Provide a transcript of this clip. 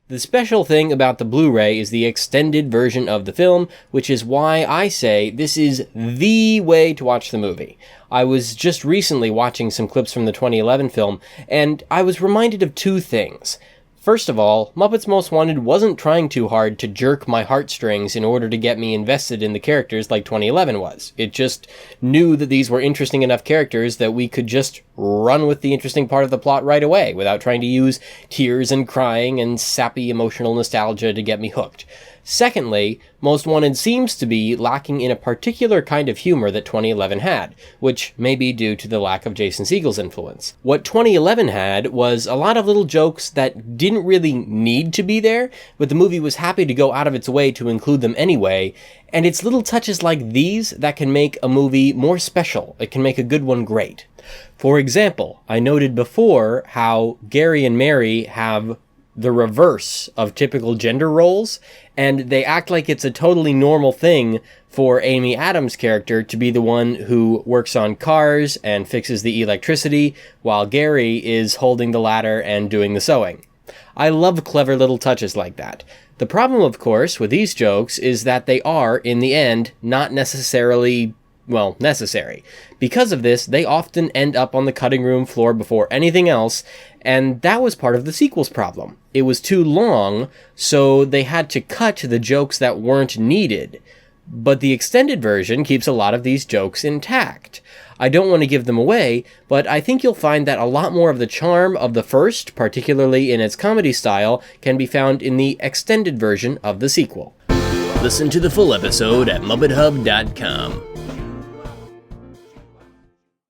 The special thing about the Blu-ray is the extended version of the film, which is why I say this is the way to watch the movie. I was just recently watching some clips from the 2011 film, and I was reminded of two things. First of all, Muppets Most Wanted wasn't trying too hard to jerk my heartstrings in order to get me invested in the characters like 2011 was. It just knew that these were interesting enough characters that we could just run with the interesting part of the plot right away without trying to use tears and crying and sappy emotional nostalgia to get me hooked. Secondly, Most Wanted seems to be lacking in a particular kind of humor that 2011 had, which may be due to the lack of Jason Segel's influence. What 2011 had was a lot of little jokes that didn't really need to be there, but the movie was happy to go out of its way to include them anyway, and it's little touches like these that can make a movie more special. It can make a good one great. For example, I noted before how Gary and Mary have the reverse of typical gender roles, and they act like it's a totally normal thing for Amy Adams' character to be the one who works on cars and fixes the electricity, while Gary is holding the ladder and doing the sewing. I love clever little touches like that. The problem, of course, with these jokes is that they are, in the end, not necessarily necessary. Because of this, they often end up on the cutting room floor before anything else, and that was part of the sequel's problem. It was too long, so they had to cut the jokes that weren't needed. But the extended version keeps a lot of these jokes intact. I don't want to give them away, but I think you'll find that a lot more of the charm of the first, particularly in its comedy style, can be found in the extended version of the sequel. Listen to the full episode at MuppetHub.com.